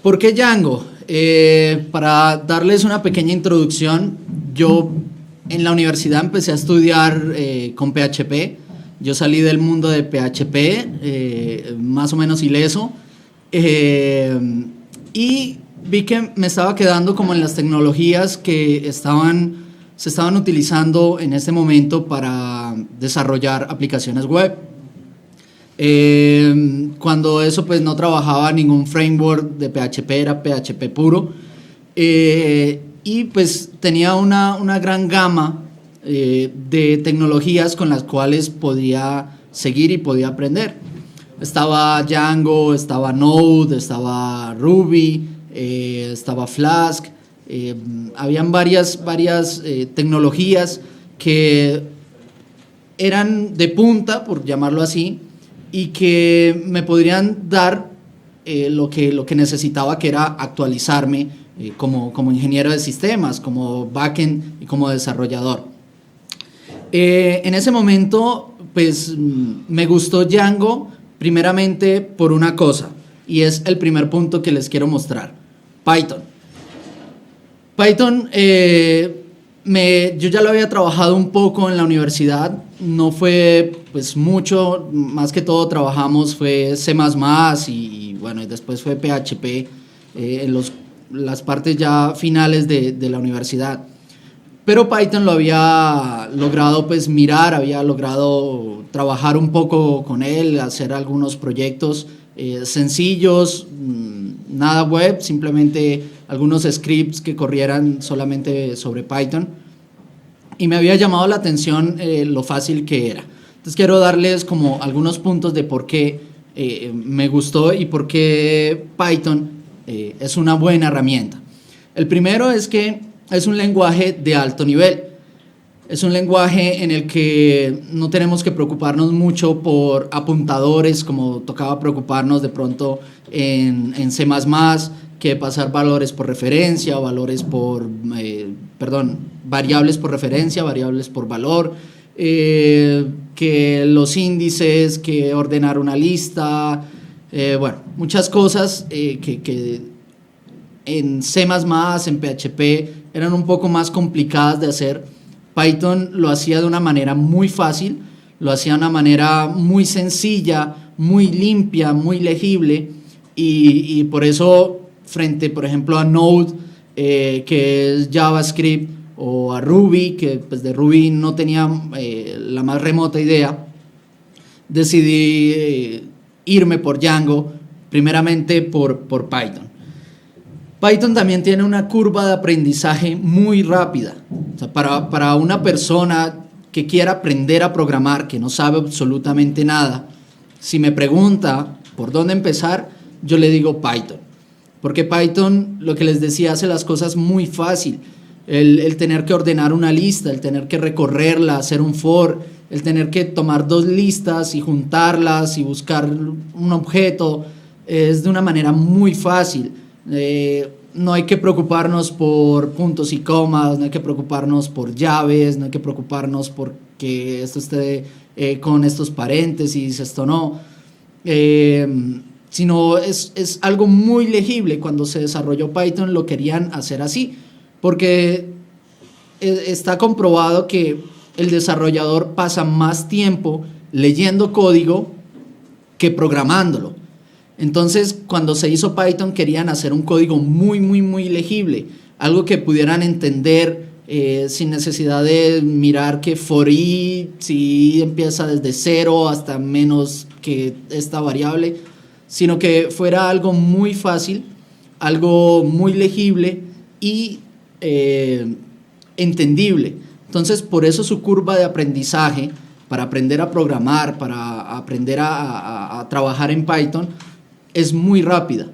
¿Por qué Django? Para darles una pequeña introducción, yo en la universidad empecé a estudiar con PHP. Yo salí del mundo de PHP, más o menos ileso, y vi que me estaba quedando como en las tecnologías que se estaban utilizando en este momento para desarrollar aplicaciones web. Cuando eso pues no trabajaba ningún framework de PHP, era PHP puro, y pues tenía una gran gama de tecnologías con las cuales podía seguir y podía aprender. Estaba Django, estaba Node, estaba Ruby, estaba Flask, habían varias tecnologías que eran de punta, por llamarlo así, y que me podrían dar lo que necesitaba, que era actualizarme como ingeniero de sistemas, como backend y como desarrollador. En ese momento, pues me gustó Django primeramente por una cosa, y es el primer punto que les quiero mostrar: Python. Python, yo ya lo había trabajado un poco en la universidad, no fue pues mucho, más que todo trabajamos fue C++ y bueno, y después fue PHP en las partes ya finales de la universidad. Pero Python lo había logrado pues mirar, había logrado trabajar un poco con él, hacer algunos proyectos sencillos, nada web, simplemente algunos scripts que corrieran solamente sobre Python, y me había llamado la atención lo fácil que era. Entonces quiero darles como algunos puntos de por qué me gustó y por qué Python es una buena herramienta. El primero es que es un lenguaje de alto nivel. Es un lenguaje en el que no tenemos que preocuparnos mucho por apuntadores, como tocaba preocuparnos de pronto en C++, que pasar valores por referencia, variables por referencia, variables por valor, que los índices, que ordenar una lista, bueno, muchas cosas que en C++, en PHP, eran un poco más complicadas de hacer. Python lo hacía de una manera muy fácil, lo hacía de una manera muy sencilla, muy limpia, muy legible, y por eso, frente, por ejemplo, a Node, que es JavaScript, o a Ruby, que pues de Ruby no tenía la más remota idea, decidí irme por Django, primeramente por Python. Python también tiene una curva de aprendizaje muy rápida. O sea, para una persona que quiera aprender a programar, que no sabe absolutamente nada, si me pregunta por dónde empezar, yo le digo Python. Porque Python, lo que les decía, hace las cosas muy fácil. El tener que ordenar una lista, el tener que recorrerla, hacer un for, el tener que tomar dos listas y juntarlas y buscar un objeto, es de una manera muy fácil. No hay que preocuparnos por puntos y comas, no hay que preocuparnos por llaves, no hay que preocuparnos por que esto esté con estos paréntesis, esto no, sino es algo muy legible. Cuando se desarrolló Python lo querían hacer así, porque está comprobado que el desarrollador pasa más tiempo leyendo código que programándolo. Entonces, cuando se hizo Python, querían hacer un código muy, muy, muy legible, algo que pudieran entender sin necesidad de mirar que for i, si empieza desde 0 hasta menos que esta variable, sino que fuera algo muy fácil, algo muy legible y entendible. Entonces, por eso su curva de aprendizaje para aprender a programar, para aprender a trabajar en Python, es muy rápida,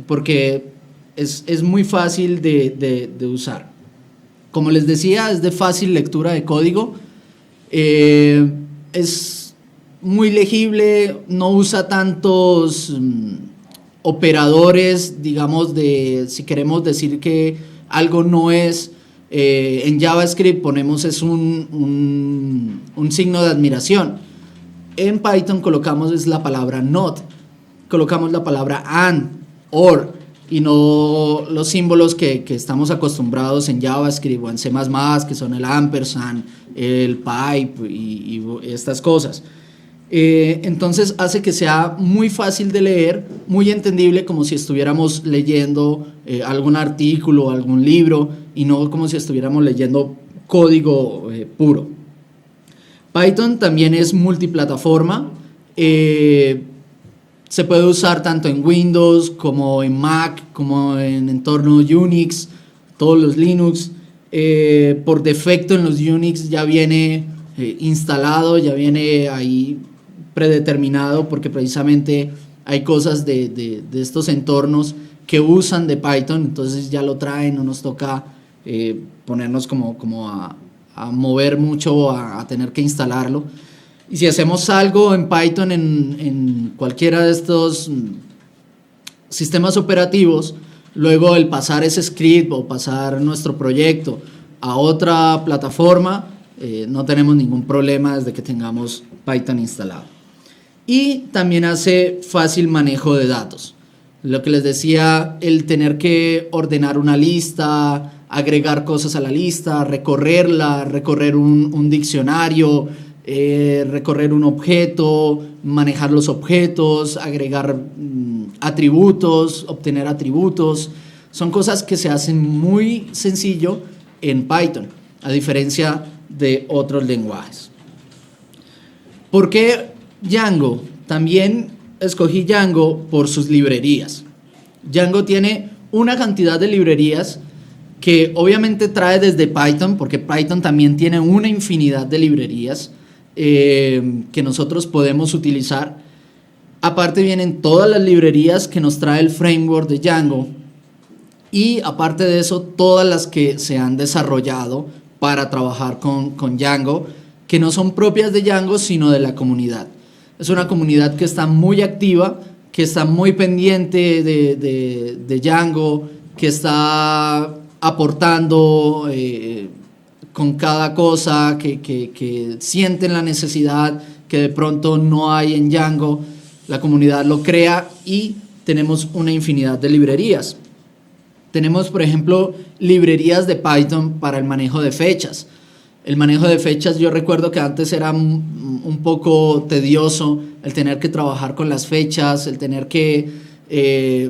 porque es muy fácil de usar. Como les decía, es de fácil lectura de código, es muy legible, no usa tantos operadores, digamos, si queremos decir que algo no es, en JavaScript ponemos es un signo de admiración. En Python colocamos es la palabra not, colocamos la palabra and, or, y no los símbolos que estamos acostumbrados en JavaScript o en C++, que son el ampersand, el pipe y estas cosas. Entonces hace que sea muy fácil de leer, muy entendible, como si estuviéramos leyendo algún artículo, algún libro, y no como si estuviéramos leyendo código puro. Python también es multiplataforma. Se puede usar tanto en Windows como en Mac, como en entorno Unix, todos los Linux. Por defecto en los Unix ya viene instalado, ya viene ahí predeterminado, porque precisamente hay cosas de estos entornos que usan de Python, entonces ya lo traen, no nos toca ponernos como a mover mucho, a tener que instalarlo. Y si hacemos algo en Python en cualquiera de estos sistemas operativos, luego el pasar ese script o pasar nuestro proyecto a otra plataforma, no tenemos ningún problema desde que tengamos Python instalado. Y también hace fácil manejo de datos. Lo que les decía, el tener que ordenar una lista, agregar cosas a la lista, recorrerla, recorrer un diccionario, recorrer un objeto, manejar los objetos, agregar atributos, obtener atributos, son cosas que se hacen muy sencillo en Python, a diferencia de otros lenguajes. ¿Por qué Django? También escogí Django por sus librerías. Django tiene una cantidad de librerías que obviamente trae desde Python, porque Python también tiene una infinidad de librerías que nosotros podemos utilizar. Aparte vienen todas las librerías que nos trae el framework de Django, y aparte de eso todas las que se han desarrollado para trabajar con Django, que no son propias de Django sino de la comunidad. Es una comunidad que está muy activa, que está muy pendiente de Django, que está aportando con cada cosa, que sienten la necesidad que de pronto no hay en Django. La comunidad lo crea y tenemos una infinidad de librerías. Tenemos, por ejemplo, librerías de Python para el manejo de fechas. El manejo de fechas, yo recuerdo que antes era un poco tedioso el tener que trabajar con las fechas, el tener que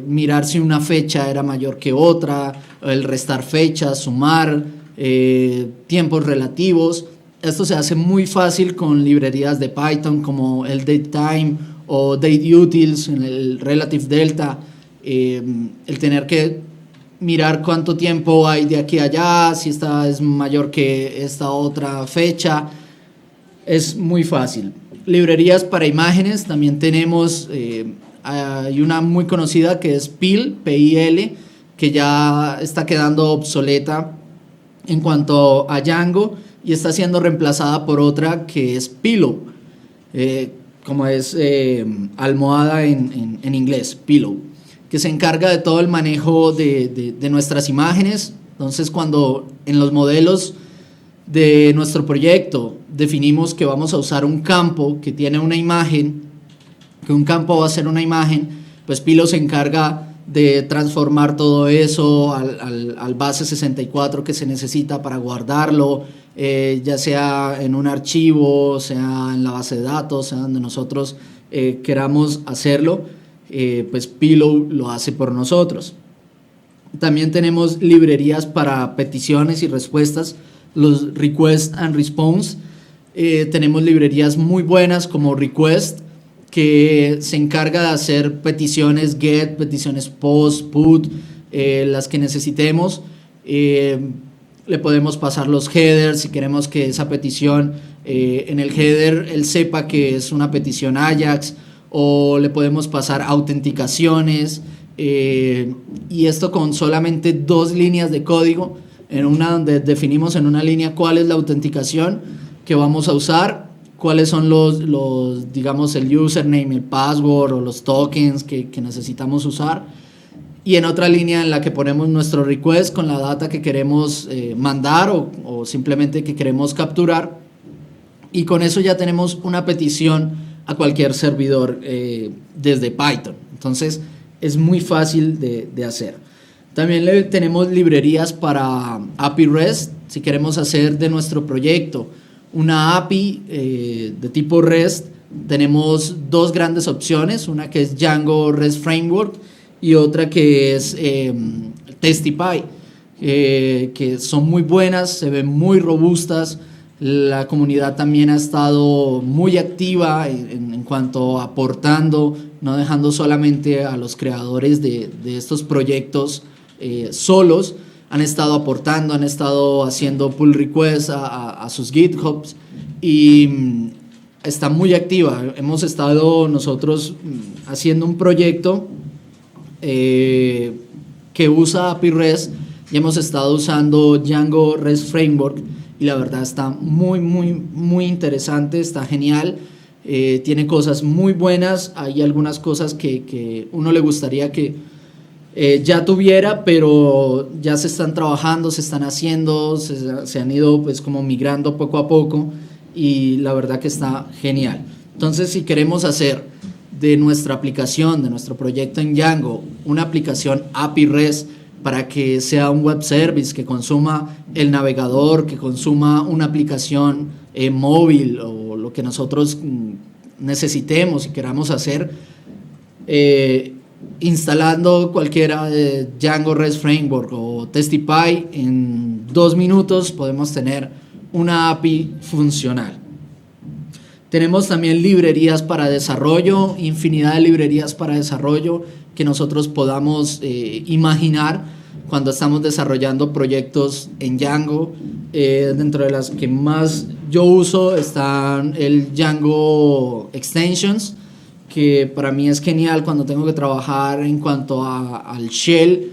mirar si una fecha era mayor que otra, el restar fechas, sumar tiempos relativos. Esto se hace muy fácil con librerías de Python como el datetime o dateutils, el relative delta, el tener que mirar cuánto tiempo hay de aquí a allá, si esta es mayor que esta otra fecha, es muy fácil. Librerías para imágenes, también tenemos, hay una muy conocida que es PIL, P-I-L, que ya está quedando obsoleta en cuanto a Django y está siendo reemplazada por otra que es Pillow, como es almohada en inglés, Pillow, que se encarga de todo el manejo de nuestras imágenes. Entonces, cuando en los modelos de nuestro proyecto definimos que vamos a usar un campo que tiene una imagen, que un campo va a ser una imagen, pues Pillow se encarga de transformar todo eso al base 64 que se necesita para guardarlo, ya sea en un archivo, sea en la base de datos, sea donde nosotros queramos hacerlo. Pues Pillow lo hace por nosotros. También tenemos librerías para peticiones y respuestas, los request and response. Tenemos librerías muy buenas como request, que se encarga de hacer peticiones get, peticiones post, put, las que necesitemos. Le podemos pasar los headers si queremos que esa petición en el header él sepa que es una petición Ajax, o le podemos pasar autenticaciones, y esto con solamente 2 líneas de código, en una donde definimos en una línea cuál es la autenticación que vamos a usar, cuáles son los digamos el username, el password o los tokens que necesitamos usar, y en otra línea en la que ponemos nuestro request con la data que queremos mandar o simplemente que queremos capturar, y con eso ya tenemos una petición a cualquier servidor desde Python. Entonces es muy fácil de hacer. También tenemos librerías para API REST. Si queremos hacer de nuestro proyecto una API de tipo REST, tenemos dos grandes opciones, una que es Django REST Framework y otra que es Testify, que son muy buenas, se ven muy robustas. La comunidad también ha estado muy activa en cuanto a aportando, no dejando solamente a los creadores de estos proyectos solos. Han estado aportando, han estado haciendo pull requests a sus GitHubs y está muy activa. Hemos estado nosotros haciendo un proyecto que usa API REST y hemos estado usando Django REST Framework y la verdad está muy interesante, está genial. Tiene cosas muy buenas, hay algunas cosas que uno le gustaría que ya tuviera, pero ya se están trabajando, se están haciendo, se han ido pues como migrando poco a poco y la verdad que está genial. Entonces, si queremos hacer de nuestra aplicación, de nuestro proyecto en Django, una aplicación API REST para que sea un web service que consuma el navegador, que consuma una aplicación móvil o lo que nosotros necesitemos y queramos hacer, instalando cualquiera de Django REST Framework o Testify, en 2 minutos podemos tener una API funcional. Tenemos también librerías para desarrollo, infinidad de librerías para desarrollo que nosotros podamos imaginar cuando estamos desarrollando proyectos en Django. Dentro de las que más yo uso están el Django Extensions, que para mí es genial cuando tengo que trabajar en cuanto al shell.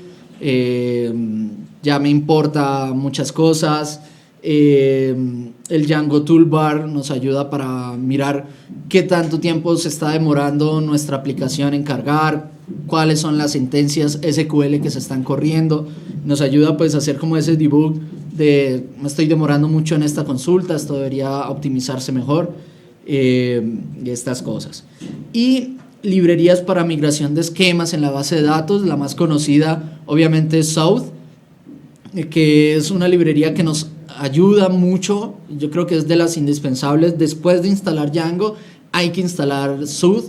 Ya me importa muchas cosas. El Django Toolbar nos ayuda para mirar qué tanto tiempo se está demorando nuestra aplicación en cargar, cuáles son las sentencias SQL que se están corriendo. Nos ayuda pues a hacer como ese debug de me estoy demorando mucho en esta consulta, esto debería optimizarse mejor, y estas cosas. Y librerías para migración de esquemas en la base de datos, la más conocida obviamente es South, que es una librería que nos ayuda mucho. Yo creo que es de las indispensables. Después de instalar Django hay que instalar South,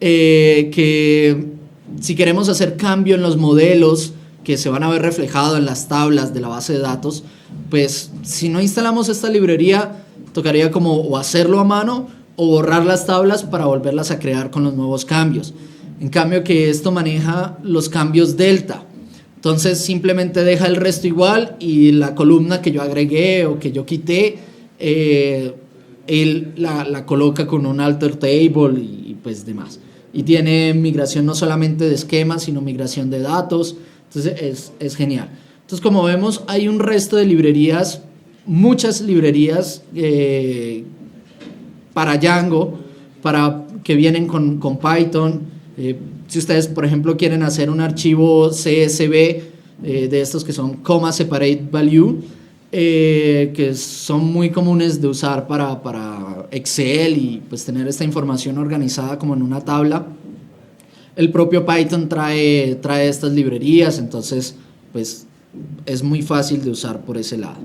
que si queremos hacer cambio en los modelos que se van a ver reflejados en las tablas de la base de datos, pues si no instalamos esta librería tocaría como o hacerlo a mano o borrar las tablas para volverlas a crear con los nuevos cambios. En cambio que esto maneja los cambios delta, entonces simplemente deja el resto igual y la columna que yo agregué o que yo quité, él la coloca con un alter table y pues demás. Y tiene migración no solamente de esquemas, sino migración de datos. Entonces es genial. Entonces, como vemos, hay un resto de librerías, muchas librerías para Django, que vienen con Python. Si ustedes, por ejemplo, quieren hacer un archivo CSV de estos que son comma separate value, que son muy comunes de usar para Excel y pues tener esta información organizada como en una tabla. El propio Python trae estas librerías, entonces pues es muy fácil de usar por ese lado.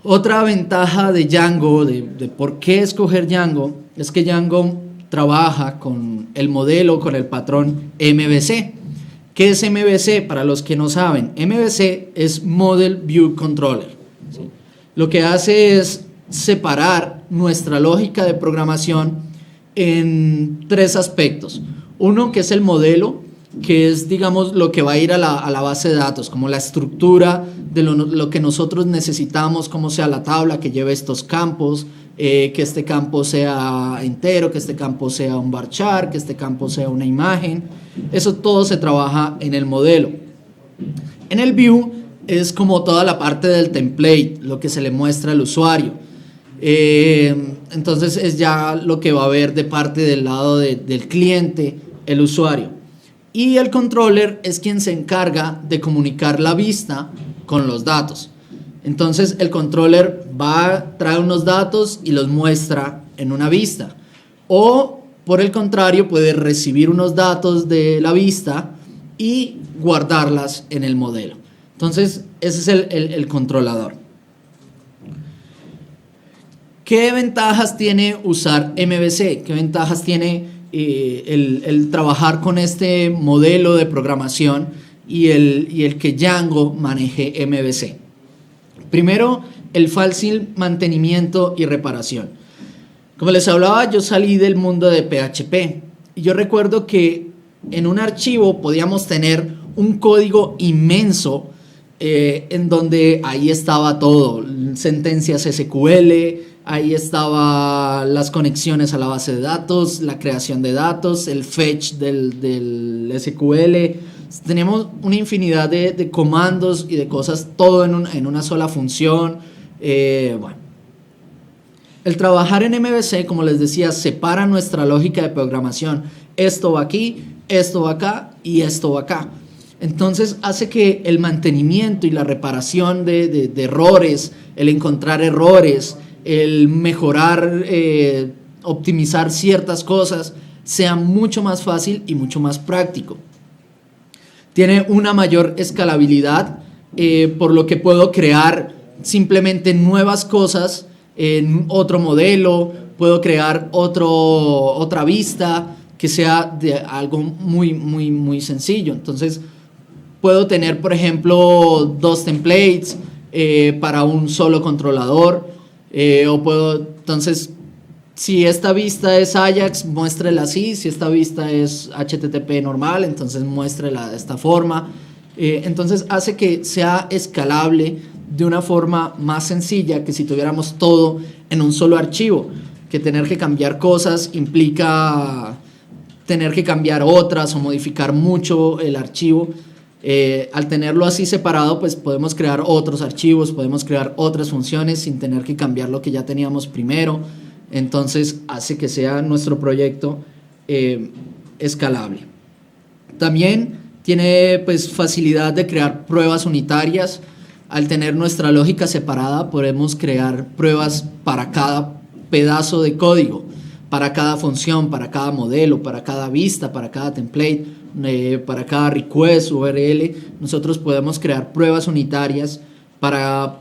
Otra ventaja de Django, de por qué escoger Django, es que Django trabaja con el modelo, con el patrón MVC. ¿Qué es MVC? Para los que no saben, MVC es Model View Controller, ¿sí? Lo que hace es separar nuestra lógica de programación en 3 aspectos. Uno, que es el modelo, que es, digamos, lo que va a ir a la base de datos, como la estructura de lo que nosotros necesitamos, como sea la tabla que lleve estos campos, que este campo sea entero, que este campo sea un varchar, que este campo sea una imagen. Eso todo se trabaja en el modelo. En el view es como toda la parte del template, lo que se le muestra al usuario. Entonces es ya lo que va a ver de parte del lado del cliente, el usuario. Y el controller es quien se encarga de comunicar la vista con los datos. Entonces el controller trae unos datos y los muestra en una vista. O Por el contrario, puede recibir unos datos de la vista y guardarlas en el modelo. Entonces, ese es el controlador. ¿Qué ventajas tiene usar MVC? ¿Qué ventajas tiene el trabajar con este modelo de programación y el que Django maneje MVC? Primero, el fácil mantenimiento y reparación. Como les hablaba, yo salí del mundo de PHP y yo recuerdo que en un archivo podíamos tener un código inmenso en donde ahí estaba todo, sentencias SQL, ahí estaba las conexiones a la base de datos, la creación de datos, el fetch del SQL. Tenemos una infinidad de comandos y de cosas, todo en una sola función. Bueno. El trabajar en MVC, como les decía, separa nuestra lógica de programación. Esto va aquí, esto va acá y esto va acá. Entonces hace que el mantenimiento y la reparación de errores, el encontrar errores, el mejorar, optimizar ciertas cosas, sea mucho más fácil y mucho más práctico. Tiene una mayor escalabilidad, por lo que puedo crear simplemente nuevas cosas en otro modelo, puedo crear otra vista que sea de algo muy sencillo. Entonces puedo tener, por ejemplo, 2 templates para un solo controlador, entonces, si esta vista es Ajax, muéstrela así. Si esta vista es HTTP normal, entonces muéstrela de esta forma. Entonces hace que sea escalable de una forma más sencilla que si tuviéramos todo en un solo archivo, que tener que cambiar cosas implica tener que cambiar otras o modificar mucho el archivo. Al tenerlo así separado, pues podemos crear otros archivos, podemos crear otras funciones sin tener que cambiar lo que ya teníamos primero. Entonces hace que sea nuestro proyecto escalable. También tiene pues facilidad de crear pruebas unitarias. Al tener nuestra lógica separada, podemos crear pruebas para cada pedazo de código, para cada función, para cada modelo, para cada vista, para cada template, para cada request URL. Nosotros podemos crear pruebas unitarias para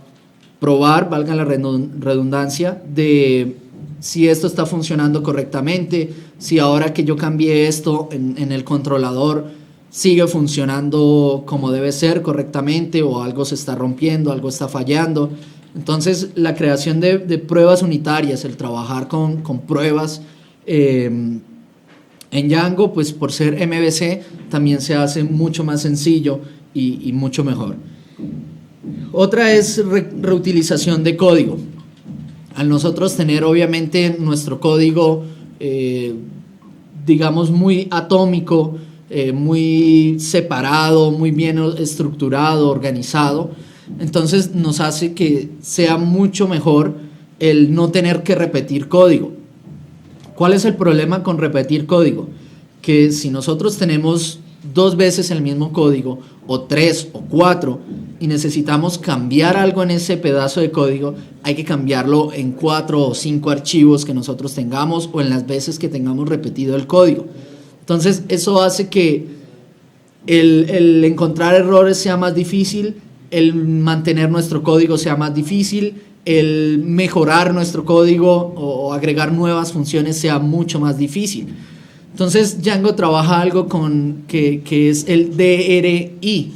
probar, valga la redundancia, de si esto está funcionando correctamente, si ahora que yo cambié esto en el controlador sigue funcionando como debe ser correctamente, o algo se está rompiendo, algo está fallando. Entonces la creación de pruebas unitarias, el trabajar con pruebas en Django, pues por ser MVC también se hace mucho más sencillo y mucho mejor. Otra es reutilización de código. Al nosotros tener obviamente nuestro código digamos muy atómico, muy separado, muy bien estructurado, organizado, entonces nos hace que sea mucho mejor el no tener que repetir código. ¿Cuál es el problema con repetir código? Que si nosotros tenemos 2 veces el mismo código, o 3 o 4, y necesitamos cambiar algo en ese pedazo de código, hay que cambiarlo en 4 o 5 archivos que nosotros tengamos, o en las veces que tengamos repetido el código. Entonces eso hace que el encontrar errores sea más difícil, el mantener nuestro código sea más difícil, el mejorar nuestro código o agregar nuevas funciones sea mucho más difícil. Entonces Django trabaja algo que es el DRI,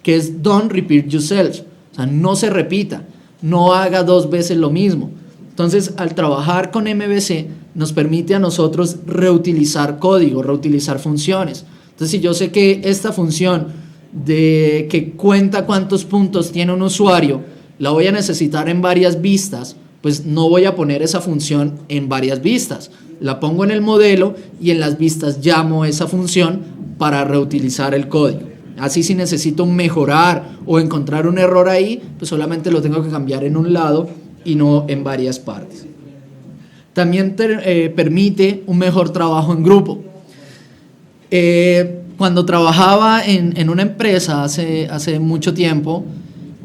que es Don't Repeat Yourself, o sea, no se repita, no haga 2 veces lo mismo. Entonces, al trabajar con MVC, nos permite a nosotros reutilizar código, reutilizar funciones. Entonces, si yo sé que esta función de que cuenta cuántos puntos tiene un usuario, la voy a necesitar en varias vistas, pues no voy a poner esa función en varias vistas. La pongo en el modelo y en las vistas llamo esa función para reutilizar el código. Así, si necesito mejorar o encontrar un error ahí, pues solamente lo tengo que cambiar en un lado y no en varias partes. También permite un mejor trabajo en grupo. Cuando trabajaba en una empresa hace mucho tiempo,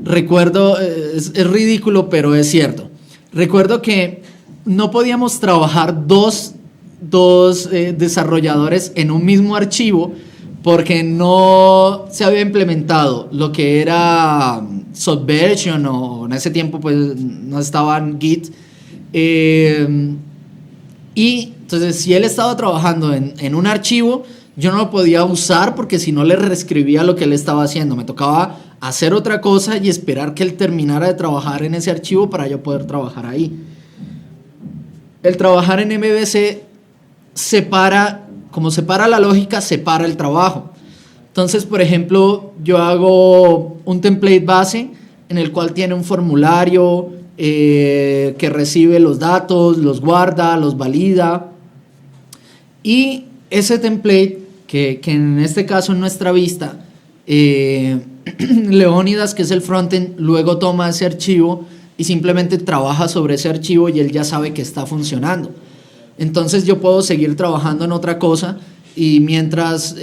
recuerdo, es ridículo, pero es cierto. Recuerdo que no podíamos trabajar dos dos desarrolladores en un mismo archivo porque no se había implementado lo que era Subversion, o en ese tiempo pues no estaba en Git. Y entonces si él estaba trabajando en un archivo, yo no lo podía usar porque si no le reescribía lo que él estaba haciendo. Me tocaba hacer otra cosa y esperar que él terminara de trabajar en ese archivo para yo poder trabajar ahí. El trabajar en MVC separa, como separa la lógica, separa el trabajo. Entonces, por ejemplo, yo hago un template base en el cual tiene un formulario que recibe los datos, los guarda, los valida. Y ese template, que en este caso en nuestra vista, Leónidas, que es el frontend, luego toma ese archivo y simplemente trabaja sobre ese archivo y él ya sabe que está funcionando. Entonces yo puedo seguir trabajando en otra cosa y mientras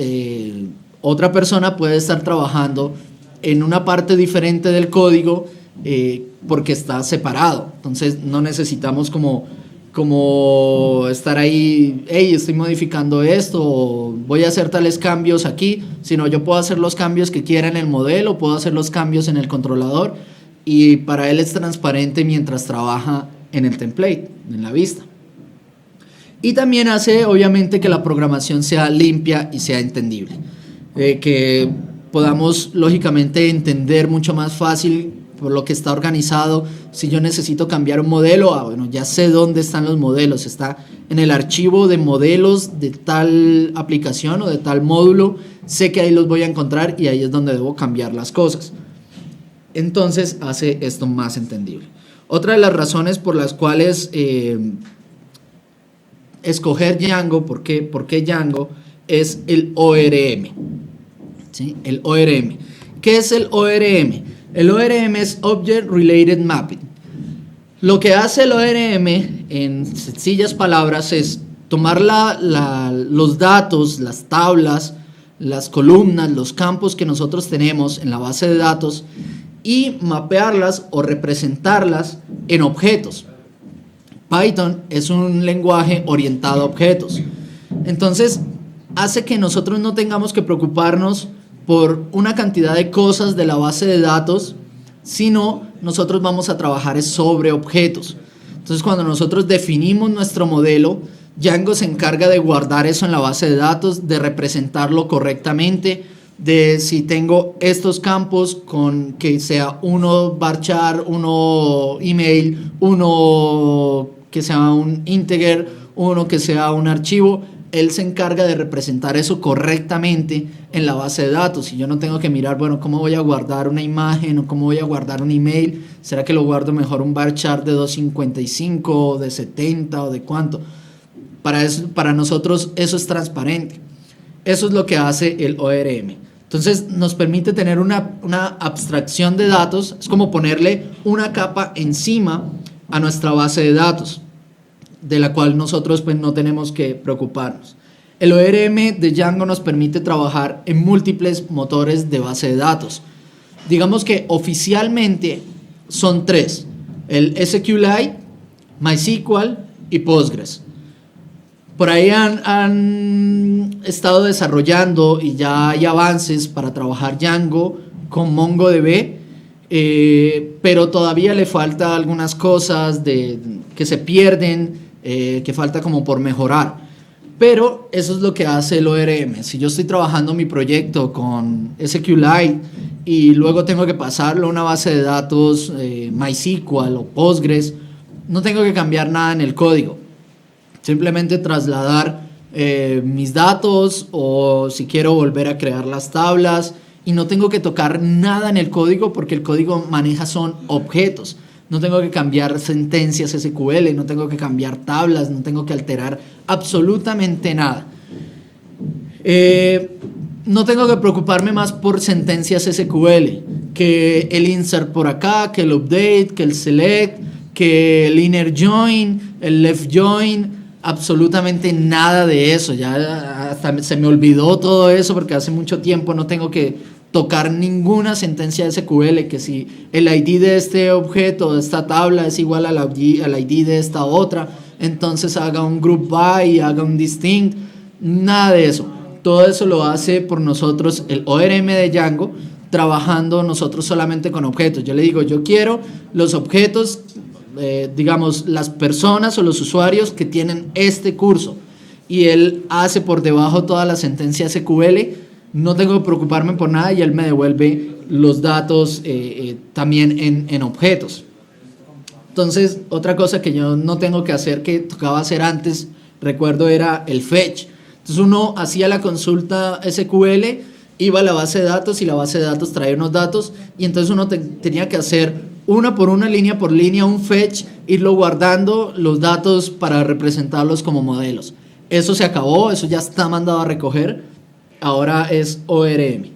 otra persona puede estar trabajando en una parte diferente del código porque está separado. Entonces no necesitamos como estar ahí, hey, estoy modificando esto, o voy a hacer tales cambios aquí, sino yo puedo hacer los cambios que quiera en el modelo, puedo hacer los cambios en el controlador y para él es transparente mientras trabaja en el template, en la vista. Y también hace obviamente que la programación sea limpia y sea entendible, que podamos lógicamente entender mucho más fácil por lo que está organizado. Si yo necesito cambiar un modelo, bueno, ya sé dónde están los modelos, está en el archivo de modelos de tal aplicación o de tal módulo, sé que ahí los voy a encontrar y ahí es donde debo cambiar las cosas. Entonces hace esto más entendible. Otra de las razones por las cuales escoger Django, ¿por qué Django? Es el ORM, ¿sí? El ORM. ¿Qué es el ORM? El ORM es Object Related Mapping. Lo que hace el ORM, en sencillas palabras, es tomar los datos, las tablas, las columnas, los campos que nosotros tenemos en la base de datos y mapearlas o representarlas en objetos. Python es un lenguaje orientado a objetos. Entonces, hace que nosotros no tengamos que preocuparnos por una cantidad de cosas de la base de datos, sino nosotros vamos a trabajar sobre objetos. Entonces, cuando nosotros definimos nuestro modelo, Django se encarga de guardar eso en la base de datos, de representarlo correctamente, de si tengo estos campos con que sea uno varchar, uno email, uno que sea un integer, uno que sea un archivo, él se encarga de representar eso correctamente en la base de datos y yo no tengo que mirar, bueno, ¿cómo voy a guardar una imagen o cómo voy a guardar un email? ¿Será que lo guardo mejor un varchar de 255 o de 70 o de cuánto? Para nosotros eso es transparente. Eso es lo que hace el ORM. Entonces nos permite tener una abstracción de datos, es como ponerle una capa encima a nuestra base de datos, de la cual nosotros pues no tenemos que preocuparnos. El ORM de Django nos permite trabajar en múltiples motores de base de datos. Digamos que oficialmente son 3, el SQLite, MySQL y Postgres. Por ahí han estado desarrollando y ya hay avances para trabajar Django con MongoDB, pero todavía le falta algunas cosas que se pierden, que falta como por mejorar. Pero eso es lo que hace el ORM. Si yo estoy trabajando mi proyecto con SQLite y luego tengo que pasarlo a una base de datos MySQL o Postgres, no tengo que cambiar nada en el código. Simplemente trasladar mis datos o si quiero volver a crear las tablas y no tengo que tocar nada en el código porque el código maneja son objetos. No tengo que cambiar sentencias SQL, no tengo que cambiar tablas, no tengo que alterar absolutamente nada. No tengo que preocuparme más por sentencias SQL, que el insert por acá, que el update, que el select, que el inner join, el left join, absolutamente nada de eso. Ya hasta se me olvidó todo eso porque hace mucho tiempo no tengo que tocar ninguna sentencia de SQL, que si el ID de este objeto, de esta tabla es igual al ID de esta otra, entonces haga un group by, haga un distinct, nada de eso. Todo eso lo hace por nosotros el ORM de Django, trabajando nosotros solamente con objetos. Yo le digo, yo quiero los objetos, digamos, las personas o los usuarios que tienen este curso, y él hace por debajo toda la sentencia SQL, no tengo que preocuparme por nada, y él me devuelve los datos también en objetos. Entonces, otra cosa que yo no tengo que hacer, que tocaba hacer antes, recuerdo, era el fetch. Entonces uno hacía la consulta SQL, iba a la base de datos y la base de datos traía unos datos, y entonces uno tenía que hacer una por una, línea por línea, un fetch, irlo guardando los datos para representarlos como modelos. Eso se acabó, eso ya está mandado a recoger, ahora es ORM.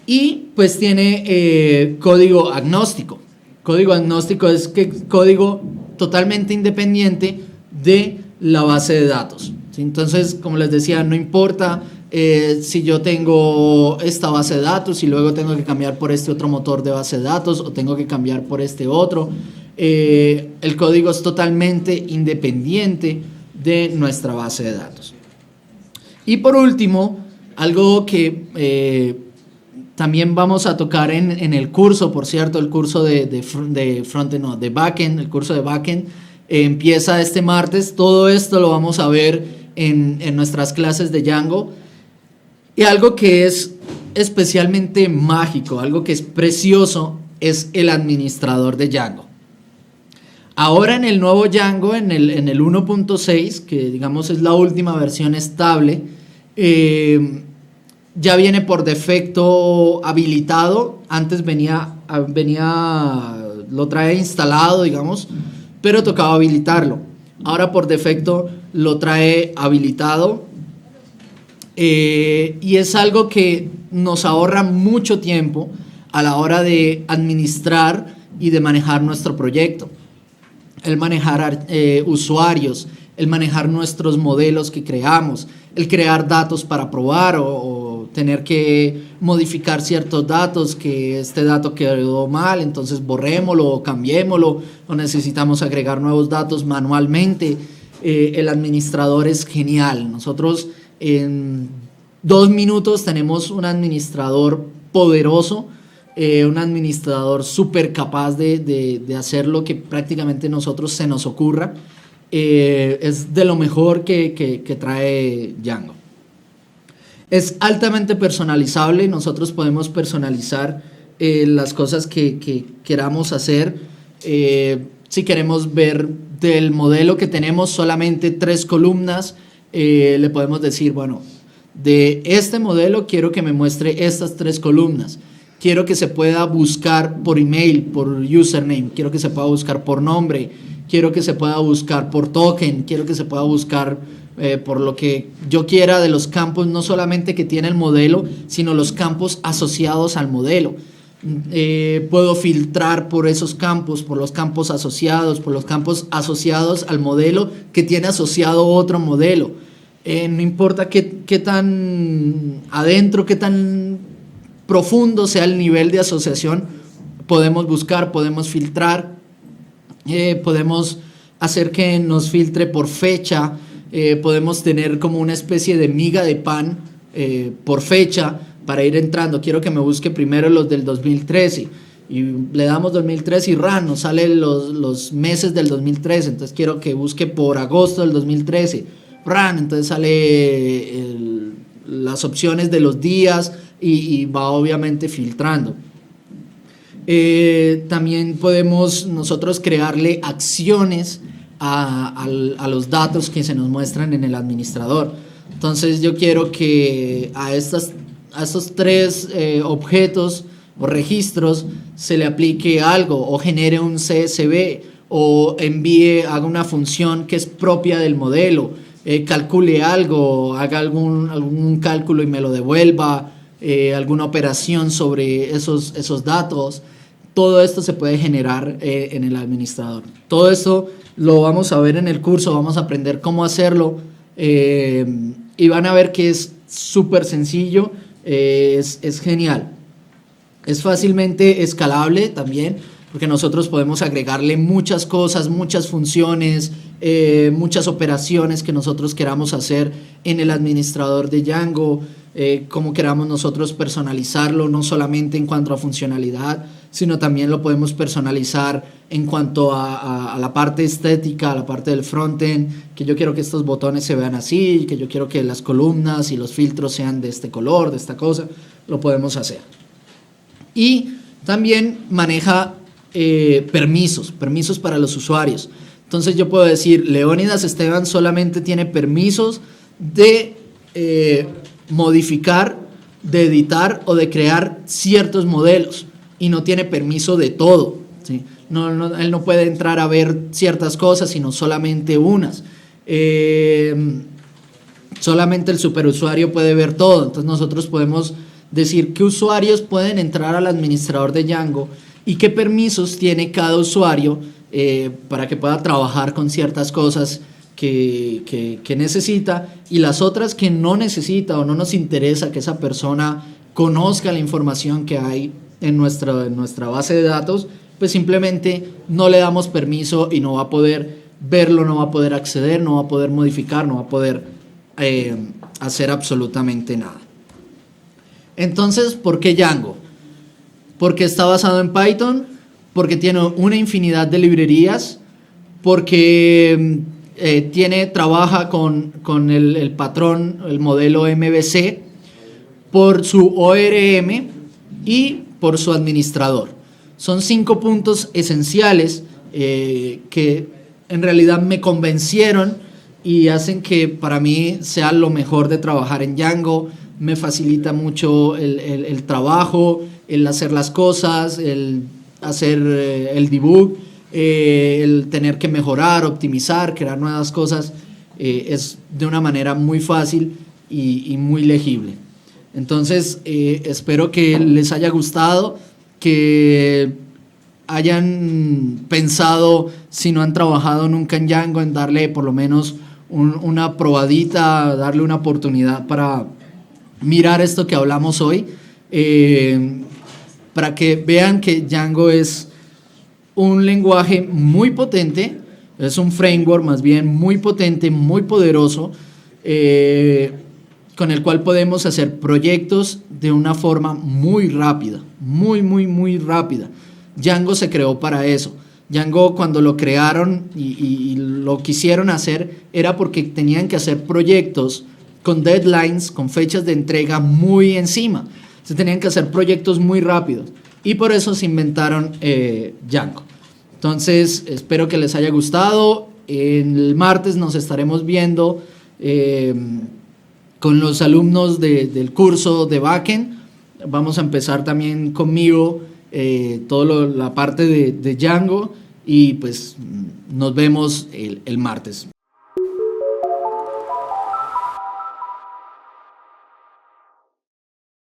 Y pues tiene código agnóstico. Código agnóstico es que código totalmente independiente de la base de datos. ¿Sí? Entonces, como les decía, no importa si yo tengo esta base de datos y luego tengo que cambiar por este otro motor de base de datos o tengo que cambiar por este otro. El código es totalmente independiente de nuestra base de datos. Y por último, algo que también vamos a tocar en el curso, por cierto, el curso de frontend, no, de backend, el curso de backend empieza este martes. Todo esto lo vamos a ver en nuestras clases de Django. Y algo que es especialmente mágico, algo que es precioso, es el administrador de Django. Ahora en el nuevo Django, en el 1.6, que digamos es la última versión estable, ya viene por defecto habilitado. Antes lo trae instalado, digamos, pero tocaba habilitarlo. Ahora por defecto lo trae habilitado, y es algo que nos ahorra mucho tiempo a la hora de administrar y de manejar nuestro proyecto. El manejar usuarios, el manejar nuestros modelos que creamos, el crear datos para probar o tener que modificar ciertos datos, que este dato quedó mal, entonces borrémoslo o cambiémoslo, o necesitamos agregar nuevos datos manualmente. El administrador es genial. Nosotros en 2 minutos tenemos un administrador poderoso, un administrador súper capaz de hacer lo que prácticamente nosotros se nos ocurra. Es de lo mejor que trae Django. Es altamente personalizable. Nosotros podemos personalizar las cosas que queramos hacer. Si queremos ver del modelo que tenemos solamente 3 columnas, le podemos decir, bueno, de este modelo quiero que me muestre estas 3 columnas. Quiero que se pueda buscar por email, por username. Quiero que se pueda buscar por nombre. Quiero que se pueda buscar por token. Quiero que se pueda buscar por lo que yo quiera de los campos, no solamente que tiene el modelo, sino los campos asociados al modelo. Puedo filtrar por esos campos, por los campos asociados, por los campos asociados al modelo que tiene asociado otro modelo. No importa qué tan adentro, qué tan profundo sea el nivel de asociación, podemos buscar, podemos filtrar, podemos hacer que nos filtre por fecha, podemos tener como una especie de miga de pan por fecha para ir entrando. Quiero que me busque primero los del 2013 y le damos 2013 y nos salen los meses del 2013. Entonces quiero que busque por agosto del 2013, entonces sale las opciones de los días y va obviamente filtrando. También podemos nosotros crearle acciones a los datos que se nos muestran en el administrador. Entonces yo quiero que a estos 3 objetos o registros se le aplique algo, o genere un CSV, o haga una función que es propia del modelo, calcule algo, haga algún cálculo y me lo devuelva, alguna operación sobre esos datos. Todo esto se puede generar en el administrador. Todo esto lo vamos a ver en el curso, vamos a aprender cómo hacerlo, y van a ver que es súper sencillo, es genial. Es fácilmente escalable también. porque nosotros podemos agregarle muchas cosas, muchas funciones, muchas operaciones que nosotros queramos hacer en el administrador de Django, como queramos nosotros personalizarlo, no solamente en cuanto a funcionalidad, sino también lo podemos personalizar en cuanto a la parte estética, a la parte del frontend, que yo quiero que estos botones se vean así, que yo quiero que las columnas y los filtros sean de este color, de esta cosa, lo podemos hacer. Y también maneja permisos para los usuarios. Entonces yo puedo decir, Leónidas Esteban solamente tiene permisos de modificar, de editar o de crear ciertos modelos y no tiene permiso de todo, ¿sí? Él no puede entrar a ver ciertas cosas, sino solamente unas. Solamente el superusuario puede ver todo. Entonces nosotros podemos decir qué usuarios pueden entrar al administrador de Django y qué permisos tiene cada usuario para que pueda trabajar con ciertas cosas que necesita, y las otras que no necesita o no nos interesa que esa persona conozca la información que hay en nuestra base de datos, pues simplemente no le damos permiso y no va a poder verlo, no va a poder acceder, no va a poder modificar, no va a poder hacer absolutamente nada. Entonces, ¿por qué Django? Porque está basado en Python, porque tiene una infinidad de librerías, porque trabaja con el patrón, el modelo MVC, por su ORM y por su administrador. Son 5 puntos esenciales que en realidad me convencieron y hacen que para mí sea lo mejor de trabajar en Django. Me facilita mucho el trabajo, el hacer las cosas, el hacer el debug, el tener que mejorar, optimizar, crear nuevas cosas, es de una manera muy fácil y muy legible. Entonces, espero que les haya gustado, que hayan pensado, si no han trabajado nunca en Django, en darle por lo menos una probadita, darle una oportunidad para mirar esto que hablamos hoy, para que vean que Django es un lenguaje muy potente, es un framework más bien muy potente, muy poderoso, con el cual podemos hacer proyectos de una forma muy rápida, muy rápida. Django se creó para eso. Django, cuando lo crearon y lo quisieron hacer, era porque tenían que hacer proyectos con deadlines, con fechas de entrega muy encima. Se tenían que hacer proyectos muy rápidos y por eso se inventaron Django. Entonces, espero que les haya gustado. El martes nos estaremos viendo con los alumnos del curso de Backend. Vamos a empezar también conmigo toda la parte de Django y pues nos vemos el martes.